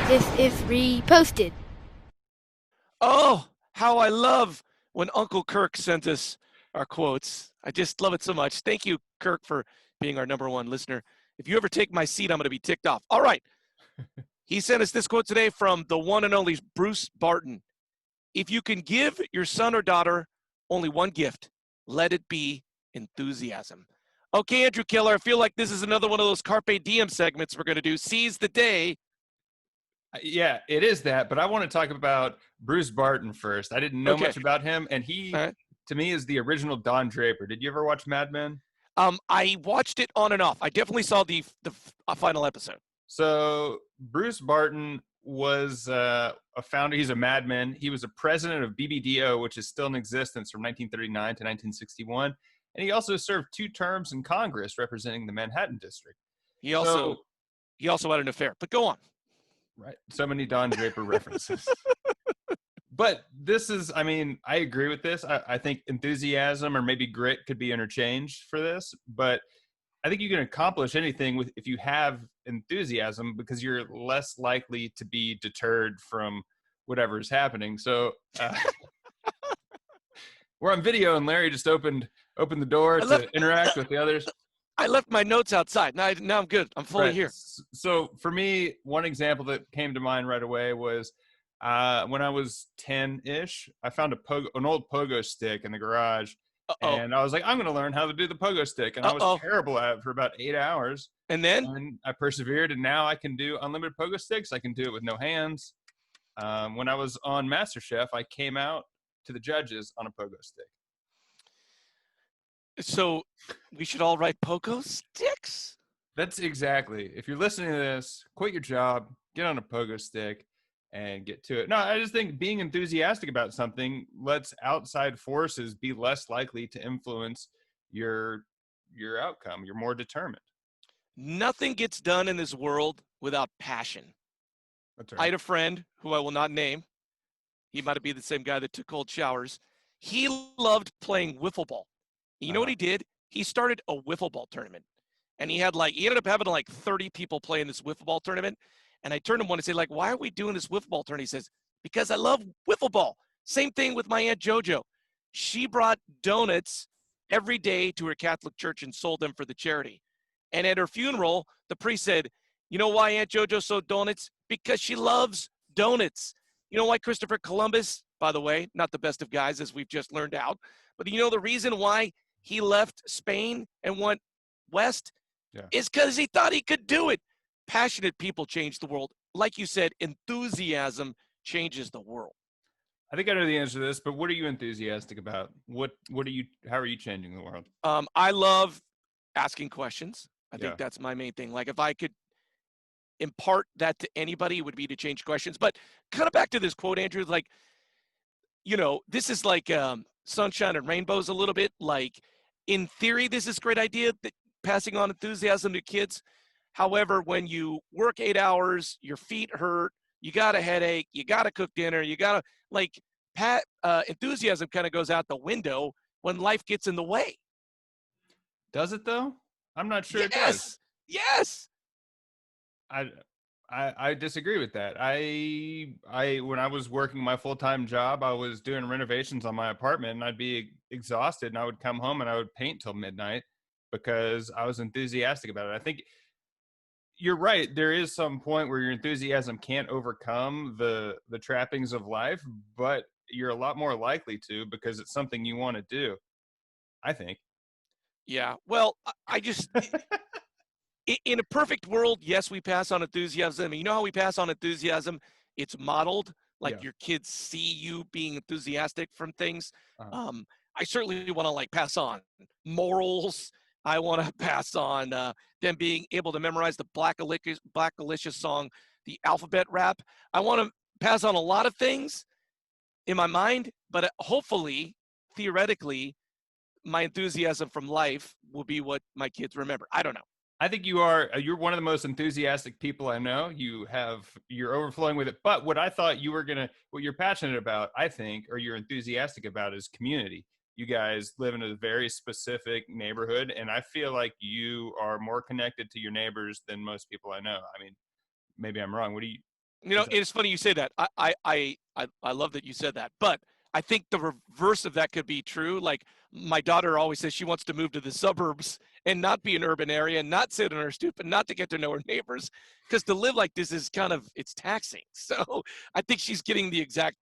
This is reposted. Oh, how I love when Uncle Kirk sent us our quotes. I just love it so much. Thank you, Kirk, for being our number one listener. If you ever take my seat, I'm going to be ticked off. All right. He sent us this quote today from the one and only Bruce Barton. If you can give your son or daughter only one gift, let it be enthusiasm. Okay, Andrew Keller, I feel like this is another one of those Carpe Diem segments we're going to do. Seize the day. Yeah, it is that, but I want to talk about Bruce Barton first. I didn't know Okay. much about him, and All he, right. to me, is the original Don Draper. Did you ever watch Mad Men? I watched it on and off. I definitely saw the final episode. So Bruce Barton was a founder. He's a madman. He was a president of BBDO, which is still in existence from 1939 to 1961. And he also served 2 terms in Congress representing the Manhattan District. He also had an affair, but go on. Right. So many Don Draper references. But this is, I mean, I agree with this. I think enthusiasm or maybe grit could be interchanged for this. But I think you can accomplish anything if you have enthusiasm, because you're less likely to be deterred from whatever is happening. So we're on video, and Larry just opened the door to interact with the others. I left my notes outside. Now I'm good. I'm fully here. So for me, one example that came to mind right away was when I was 10-ish, I found an old pogo stick in the garage. And I was like, I'm going to learn how to do the pogo stick. And I was terrible at it for about 8 hours. And then? And I persevered, and now I can do unlimited pogo sticks. I can do it with no hands. When I was on MasterChef, I came out to the judges on a pogo stick. So we should all write pogo sticks? That's exactly. If you're listening to this, quit your job, get on a pogo stick, and get to it. No, I just think being enthusiastic about something lets outside forces be less likely to influence your outcome. You're more determined. Nothing gets done in this world without passion. That's right. I had a friend who I will not name. He might be the same guy that took cold showers. He loved playing wiffle ball. You know what he did? He started a wiffle ball tournament. And he ended up having like 30 people play in this wiffle ball tournament. And I turned to him one and said, like, why are we doing this wiffle ball tournament? He says, because I love wiffle ball. Same thing with my Aunt JoJo. She brought donuts every day to her Catholic church and sold them for the charity. And at her funeral, the priest said, you know why Aunt JoJo sold donuts? Because she loves donuts. You know why Christopher Columbus, by the way, not the best of guys, as we've just learned out, but you know the reason why he left Spain and went west is because he thought he could do it. Passionate people change the world. Like you said, enthusiasm changes the world. I think I know the answer to this, but what are you enthusiastic about? How are you changing the world? I love asking questions. I think that's my main thing. Like if I could impart that to anybody, it would be to change questions. But kind of back to this quote, Andrew, like, you know, this is like sunshine and rainbows a little bit. Like in theory, this is a great idea, that passing on enthusiasm to kids. However, when you work 8 hours, your feet hurt, you got a headache, you got to cook dinner, you got to enthusiasm kind of goes out the window when life gets in the way. Does it though? I'm not sure it does. Yes. I disagree with that. When I was working my full-time job, I was doing renovations on my apartment, and I'd be exhausted, and I would come home and I would paint till midnight because I was enthusiastic about it. I think you're right. There is some point where your enthusiasm can't overcome the trappings of life, but you're a lot more likely to because it's something you want to do, I think. Yeah. Well, I just in a perfect world, yes, we pass on enthusiasm. You know how we pass on enthusiasm? It's modeled. Like your kids see you being enthusiastic from things. I certainly want to pass on morals. I want to pass on them being able to memorize the Black Alicious song, the alphabet rap. I want to pass on a lot of things in my mind, but hopefully, theoretically, my enthusiasm from life will be what my kids remember. I don't know. I think you're one of the most enthusiastic people I know. You're overflowing with it. But what you're passionate about, I think, or you're enthusiastic about is community. You guys live in a very specific neighborhood, and I feel like you are more connected to your neighbors than most people I know. I mean, maybe I'm wrong. What do you? You know, it's funny you say that. I love that you said that. But I think the reverse of that could be true. Like my daughter always says she wants to move to the suburbs and not be an urban area and not sit on her stoop and not to get to know her neighbors, because to live like this is it's taxing. So I think she's getting the exact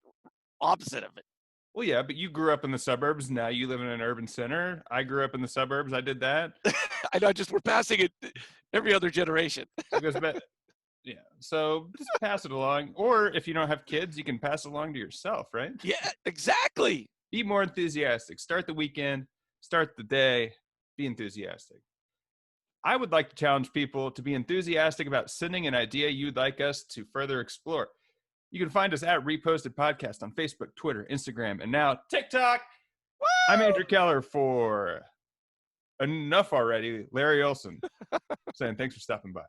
opposite of it. Well, yeah, but you grew up in the suburbs. Now you live in an urban center. I grew up in the suburbs. I did that. I know, just we're passing it every other generation. It goes back. Yeah. So just pass it along. Or if you don't have kids, you can pass it along to yourself, right? Yeah, exactly. Be more enthusiastic. Start the weekend, start the day, be enthusiastic. I would like to challenge people to be enthusiastic about sending an idea you'd like us to further explore. You can find us at Reposted Podcast on Facebook, Twitter, Instagram, and now TikTok. Woo! I'm Andrew Keller for Enough Already, Larry Olson, saying thanks for stopping by.